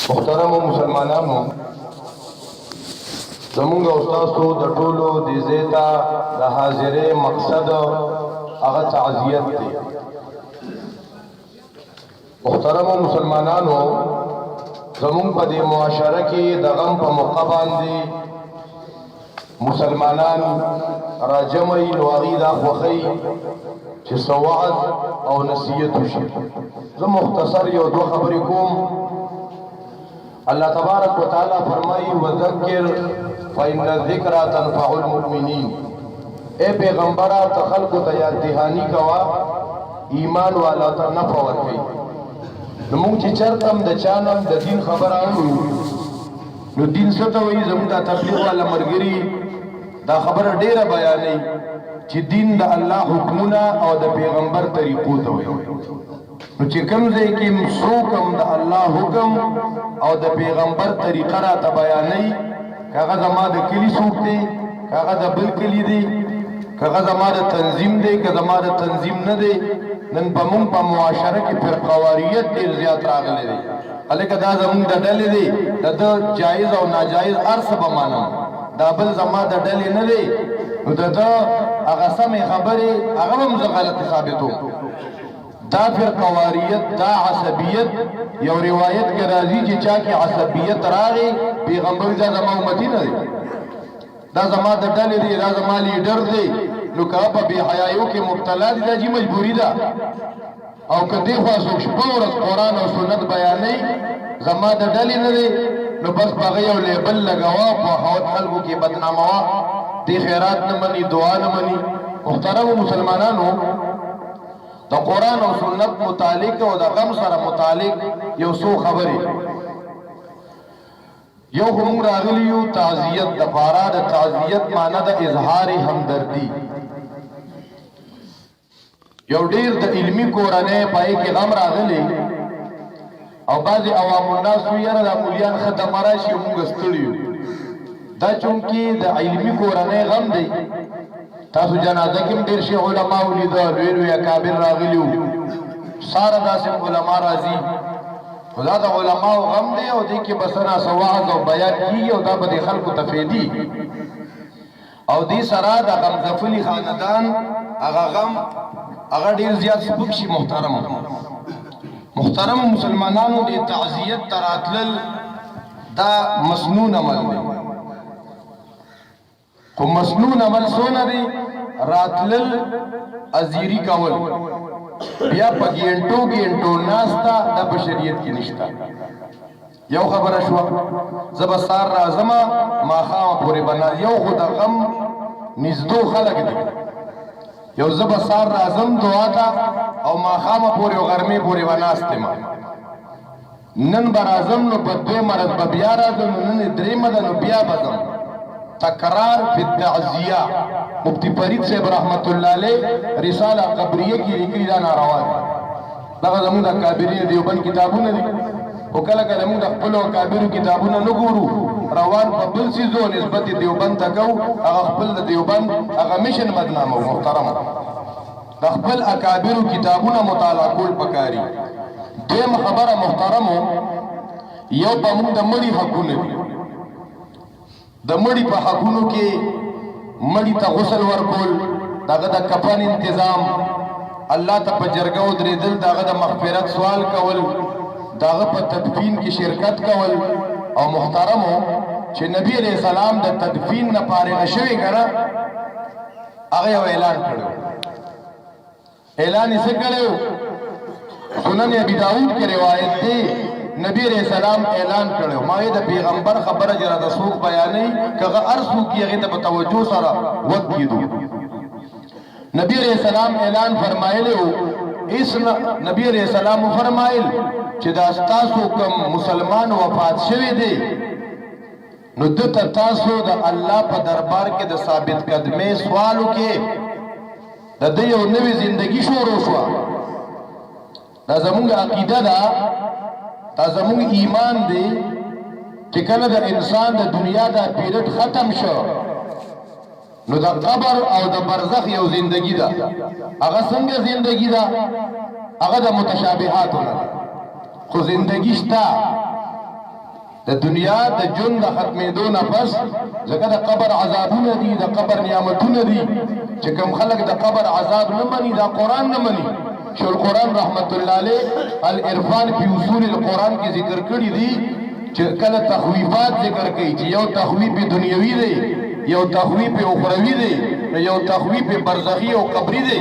محترم مسلمانانو زمونږ استادو د ټولو د زیتا د حاضرې مقصد هغه تعزیت دی. محترم مسلمانانو زمونږ په دې معاشره کې د غم په موقع باندې مسلمانان راجمعي نو هغې دا خوښوي چې څه وعظ او نصیحت وشي. زه مختصر یو دوه خبرې کوم. اللہ تبارک و تعالی فرمائی وذکر فإن الذکر تنفع المؤمنین. اے پیغمبرہ تخلق تیاد دہانی کوا ایمان والا تا نفع ورکی. نمونگ چی چرکم دا چانم دا دین خبر آنو نو دین ستوئی زمون دا تبلیغ والا مرگری دا خبر دیر بیانی چی دین دا اللہ حکمنا او دا پیغمبر طریقو توئی. نو چې کوم ځای کې څوکم د الله حکم او د پیغمبر طریقه راته بیانوي، هغه زما د کلي څوک دی، هغه د بل کلي دی، هغه زما د تنظیم دی، که زما د تنظیم نه دی. نن په مونږ په معاشره کې فرقواریت ډېر زیات راغلی دی. هلکه دا زمونږ د ډلې دی، د ده جایز او ناجایز هر څه به منم، دا بل زما د ډلې نه دی. نو د ده هغه سمې خبرې هغه به هم زه غلطې ثابتوم. دا فرقواریت، دا عصبیت، یو روایت کے راضی چی چا کی عصبیت راغی پیغمبر دا زما امتی نه دی، دا زما دا ڈل دی، دا زما لیڈر دی. نو که پا بی حیائیو کے مبتلا دی دا جی مجبوری دا. او که دیخوا سوک شپورت قرآن و سنت بیانی زما دا ڈلی نه دی، نو بس باغی او لیبل لگوا پا حوت خلقو کی بدناموا، دی خیرات نمانی، دعا نمانی. محترم مسلمانانو دا قرآن و سنت متعلق او دا غم سره متعلق یو سو خبری. یو هم راغلیو تعزیت دا پارا. دا تعزیت مانا دا اظہار ہمدردی. یو ډیر دا علمی کورانه پای کې غم راغلی او بعضی عوام الناس ویره دا مولیان ختم راشي موږ ستړیو. دا چونکی دا علمی کورانه غم دی. تاسو جنازه کې ډېر شي علماء ولیدل، لوی اکابر راغلیو، ساره داسې علما راځي. خدا د علماو غم دی او دې کې بسنا سواعظ او بیان کیږي او دا به د خلکو تفیدي او دې سره د غمزفلی خاندان هغه غم هغه ډېر زیات سپک شي. محترم مسلمانانو د تعزیت تراتلل دا مسنون عمل دی. خو مسنون عمل سونه دی راتلل ازیری کول بیا په ګینټو ناستا دا په شریعت کې نشته. یو خبره شوه زه به سار راځمه ماښامه پورې به یو خو د غم نږدو خلک دي. یو زه به سار راځم دعا ته او ماښامه پورې او غرمې پورې به ناست یم. نن به راځم نو په دویمه ورځ به بیا راځم، نو نن درېیمه ده نو بیا به ځم. تکرار فی التعزیہ. مفتی فرید صاحب رحمت اللہ علیہ رسالہ قبریہ کی لکلی دا ناروا دی. دغه زمونږ د کابرین دیوبند کتابونه دي خو کله کله موږ د خپلو کابرو کتابونه نه ګورو، روان په بل څیزو نسبت دیوبند ته کوو، هغه خپل د دیوبند هغه میشن بدنامو. محترم د خپل اکابرو کتابونه مطالعه کول پکاري. دویمه خبره محترمو، یو په موږ د مړي حقونه دي. د مړي په حقونو کې مړي ته غسل ورکول، دغه د کفن انتظام، الله ته په جرګه ودرېدل، دغه د مغفرت سوال کول، دغه په تدفین کې شرکت کول. او محترمو چې نبی علیہ السلام د تدفین نه فارغ شوی کنه هغه یو اعلان کړو. اعلان یې څه کړو؟ سنن ابي داود کې روایت دی نبی علیہ السلام اعلان کړو. ما د پیغمبر خبره جره د سوق بیانې کغه ارسو کې هغه ته توجه سره وکیدو. نبی علیہ السلام اعلان فرمایلی او اس نبی علیہ السلام فرمایل چې دا تاسو کوم مسلمان وفات شوی دی نو دته تاسو د الله په دربار کې د ثابت قدمه سوالو کې د دې یو نوې ژوندۍ شروع شو. دا زموږ عقیده ده، دا زمون ایمان دی چې کله د انسان د دنیا دا پیریډ ختم شو نو د قبر او د برزخ یو زندگی ده. هغه څنګه زندگی ده؟ هغه د متشابهاتو نه خو زندگی شته. د دنیا د ژوند د ختمېدو نه پس ځکه د قبر عذابونه دي د قبر نعمتونه دي چې کوم خلک د قبر عذاب نه مني دا قرآن نه مني شیخ القرآن رحمت الله علیه العرفان فی اصول القرآن کې ذکر کړی دي چې کله تخویفات ذکر کوي چې یو تخویف دنیوي دی یو تخویف اخروی دی یو تخویف برزخی او قبری دی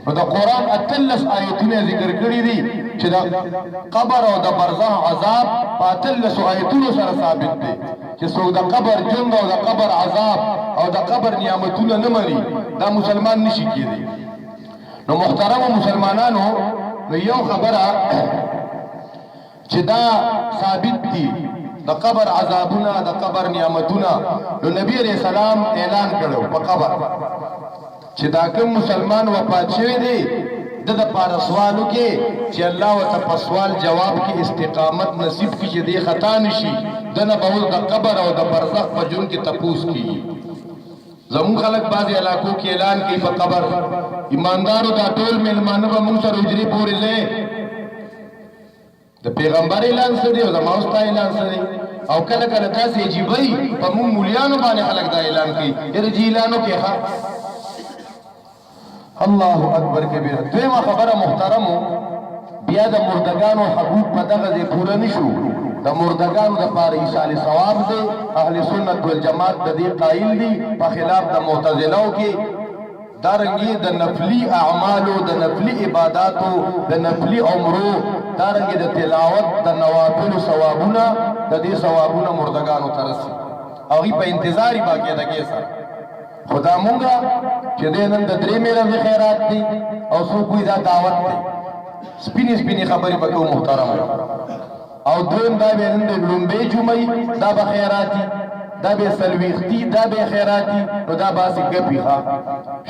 نو د قرآن اتلس آیتونه ذکر کړی دي چې د قبر او د برزخ عذاب په اتلس آیتونو سره ثابت دی چې څوک د قبر ژوند او د قبر عذاب او د قبر نعمتونه نه مني دا مسلمان نشي کېدی نو محترم مسلمانانو نو یو خبره چې دا ثابت دي د قبر عذابونه د قبر نعمتونه نو نبی علیہ السلام اعلان کړو په قبر چې دا کوم مسلمان وفات شوی دی د پاره سوالو کې چې الله وت په سوال جواب کې استقامت نصیب کړي چې دی خطا نشي دنه به د قبر او د برزخ په جون کې تپوس کیږي زمون خلک بعضی علاقو کې اعلان کوي په قبر ایماندارو دا ټول ملمانه به مونږ سره اجري پورې ځي د پیغمبر اعلان سره او د ماوستا اعلان سره او کله کله تاسو عجیبای په مونږ مولیانو باندې خلک دا اعلان کوي چې جی اعلانو کې ښه الله اکبر کبیر دویمه خبره محترمو بیا د مردگانو حقوق په دغه ځای پوره نشو د مردگانو د پاره ایصال ثواب دی اهل سنت والجماعت د دې قائل دي په خلاف د معتزله کې دارنګي د نفلی اعمالو د نفلی عبادتو د نفلی عمرو دارنګي د تلاوت د نوافل ثوابونه د دې ثوابونه مردگانو ترسي او په انتظاری باقی د کیسه خدا مونږه چې نن د درې میرا خیرات دي او سو کوئی دا دعوت دی سپینې خبرې وکړو محترم او دویم دا به نن د لومبه جمعې دا به خیراتی دا به سلويختی دا به خیراتی نو دا باسي ګپی ښا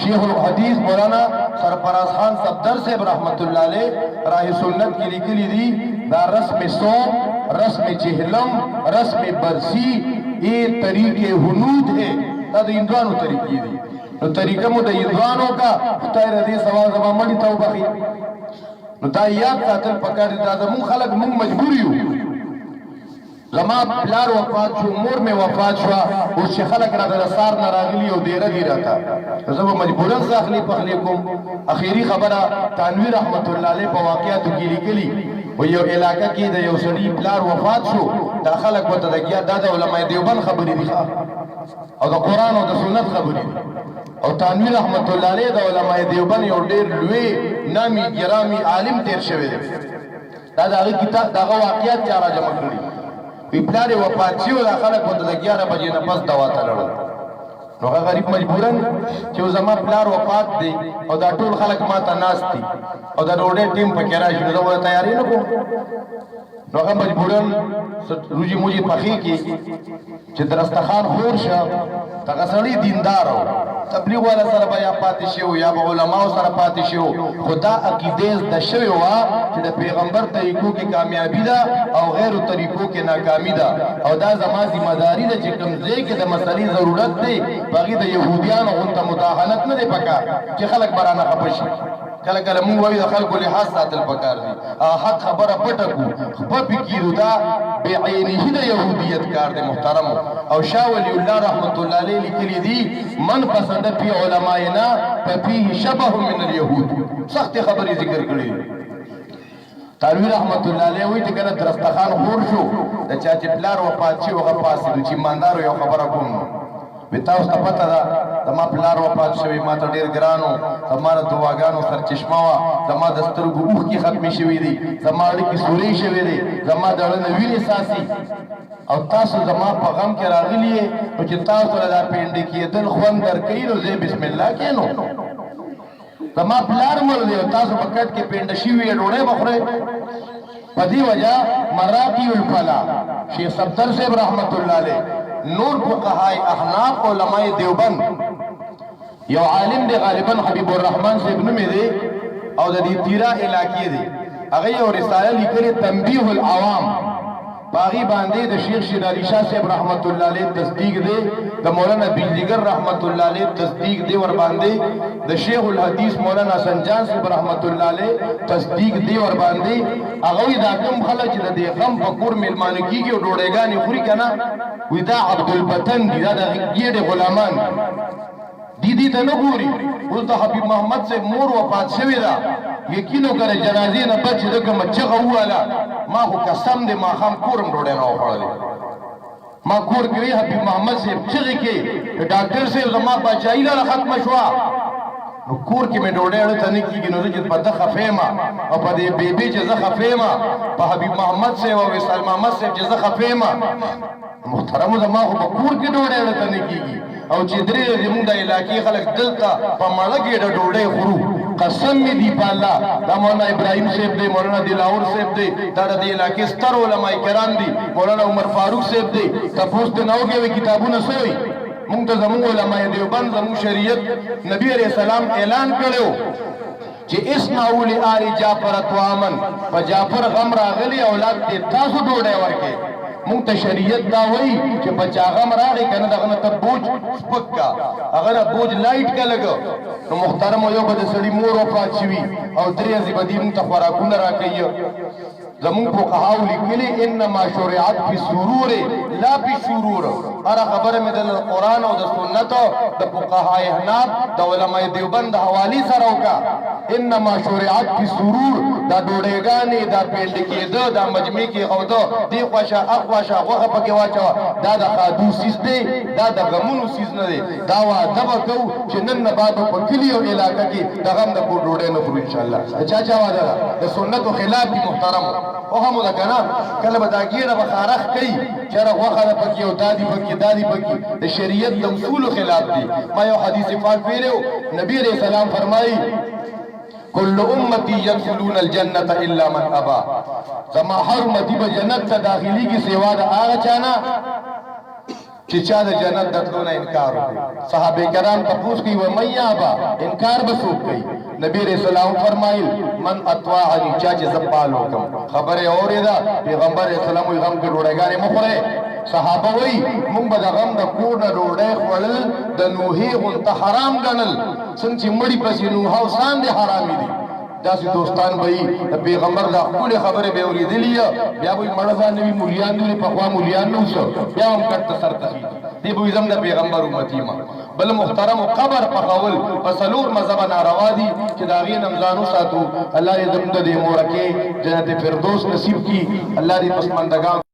شیخ الحدیث مولانا سرفراز خان صفدر صاحب رحمت الله علیه راه سنت کې لیکلي دي دا رسم صوم رسم جهلم رسم برسی یہ طریقے حنود ہے دا د اندوانو طریقې دي نو طریقه مو د اندوانو کا خدای رضی سوال زما مړی توبه خي نو دا یاد ساتل پکار دي دا زمون خلک مونږ مجبور یو زما پلار وفات شو مور می وفات شو او چې خلک را د سار نه راغلی او ډیره دی راته زه به مجبورن ځاخلی پخلی کوم اخیری خبره تنویر رحمت الله علیه په واقعاتو کې لیکلی و یو علاقه کې د یو سړي پلار وفات شو دا خلک وته دګیا د علماء دیوبند خبرې دي او د قران او د سنت خبرې دي او تنویر رحمت الله علیه د علماء دیوبند یو ډیر لوی نامي ګرامي عالم تیر شوی دی دا دغه کتاب دغه واقعیت چې را جمع کړی وی پلار وفات شو دا خلک وته د 11 بجې نه پس دوا ته لړل نو هغه غریب مجبورن چې زما پلار وفات دی او دا ټول خلک ما ته ناس دي او دا ډوډۍ ټیم پکې راشي نو زه تیاری نه کوم نو هغه مجبورن روجي موجي پخې کې چې درستخان خور شه هغه سړی دیندار او تبلیغ والا سره بیا پاتې شو یا علماء سره پاتې شو خدا عقیده د شوی وا چې د پیغمبر طریقو کې کامیابی ده او غیر طریقو کې ناکامی ده او دا زما ذمہ داری ده چې کوم ځای کې د مسلې ضرورت دی باغی د يهوديانو غونته مداهنت نه دی پکار چې خلک برانه خپشي کله کله مونږ وایو د خلکو لحاظ ساتل پکار دي حق خبره پټه کو خپل فکر دا بعینه د يهودیت کار دی محترم او شاه ولی الله رحمت الله علیه لیکلی دي من پسند فی علمائنا ففيه شبه من اليهود سخت خبرې ذکر کړي تنویر رحمت الله علیه وی چې کله درستخان خور شو د چا چې پلار وفات شي هغه پاسې چې ایماندارو یو خبره کوم وتاو ته پته ده زما پلار وفات شوی ما ته ډیر ګرانو زما د دعاګانو سرچشمه وا زما د سترګو اوښ کې ختمې شوې دي زما اړیکې سورې شوې دي زما د اړه وینې ساسي او تاسو زما په غم کې راغلی نو چې تاسو له دا پینډې کېدل خوند درکوي نو زه بسم الله کینو زما پلار مړ دی او تاسو په کټ کې پینډه شوې ډوډۍ بخورئ په دې وجه مراقی الفلا شیخ صفدر صاحب رحمت الله علیه نور فقهای احناف علماء دیوبند یو عالم دی غالبا حبیب الرحمن صاحب نومې دی او د دې تیرا علاقې دی هغه یو رساله لیکلې تنبیه العوام باغی باندې د شیخ شیر علی شاه صاحب رحمت الله علیه تصدیق دی د مولانا بجلیگر رحمت الله علیه تصدیق دی ور باندې د شیخ الحدیث مولانا حسن جان صاحب رحمت الله علیه تصدیق دی ور باندې هغه دا کوم خلک چې د غم په کور میلمانه کیږي او ډوډۍ خوري کنه وی دا عبدالبطن دی دا د ګیډه غلامان دیدی ته نه ګوري اوس د حبیب محمد سے مور وفات شوی دا یقینو کنه جنازې نه بچ د کوم چغه واله ما خو قسم دې ما خام کورم ډوډۍ راو خړلې ما کور کې حبیب محمد سے چغه کې ډاکټر سے زما بچای لا ختم شو نو کور کې مې ډوډۍ اړه نه کیږي نو چې په دغه خفېما او په دې بیبي چې زه خفېما په حبیب محمد سے او وصال محمد سے چې زه خفېما محترم زما خو په کور کې ډوډۍ اړه نه کیږي او چې درې زموږ د علاقې خلک دلته په مړه کې د ډوډۍ خورو قسم می دی په الله دا مولانا ابراهیم صاحب دی مولانا دلاور صاحب دی دا د علاقې ستر علماء کرام دي مولانا عمر فاروق صاحب دی تاسو ته نو کې کتابونه سوي مونږ ته زموږ علماء دیوبند زموږ شریعت نبی علیہ السلام اعلان کړو چې اسمعوا لآل جعفر طعاما په جعفر غم راغلی اولاد دې تاسو ډوډۍ ورکې مونږ ته شریعت دا وایي چې بچا غم راغی کنه دغه ته بوج سپک کا هغه بوج لایټ کا لګو نو محترم یو به د سړي مور وفات شوي او درې ورځې به دې مونږ ته خوراکونه راکوي زمون فقهاو لیکلي انما شرعت فی السرور لا فی الشرور هر خبره مې د قرآن او د سنت د فقهای احناف د علماء دیوبند حوالی سره وکا انما شرعت فی السرور دا ډوډېګانې دا پیډ کېده دا مجمع کې او دی خوښه اخوښه غوښه پکې واچوه دا د خادو سیز دی دا د غمونو سیز نه دی دا واده به کوو چې نن نه بعد په کلي او علاقه کې د غم د کور ډوډۍ نه خورو انشاءالله چا واده ده د سنتو خلاف دي محترمو وهم ده کنه کله به دا ګیره به خارخ کوي چېرې غوښه ده پکې او دادي پکې د شریعت د اصولو خلاف دي ما یو حدیث پاک ویلو نبی علیہ السلام فرمایي كل امتی يدخلون الجنة الا من ابا زما هر امتی به جنت ته داخلي کی سیوا د هغه چانه چې چا د جنت دتلو نه انکار وکړي صحابه کرام تاسو کوي و مې ابا انکار به څوک کوي نبی رسول الله فرمایل من اطاعني چا چې زپال وکم خبره اوریدا پیغمبر اسلام وي غم کې ډوډۍ مخوره صحابه وای مونږ به د غم د کور نه ډوډۍ خوړل د نوحي غونته حرام ګڼل څنګه چې مړی پسې نوح او سان دي حرامي دي داسې دوستان به د پیغمبر د خپل خبره به اوریدلی بیا به مړه نبی مولیان دي په خوا مولیان نو شو بیا هم کټ سر ته دی به زم د پیغمبر امتی ما بل محترم قبر په قول فسلور مذهب ناروا دي چې دا غي نمزانو ساتو الله دې زموږ د مورکه جنت فردوس نصیب کی الله دې پسماندگان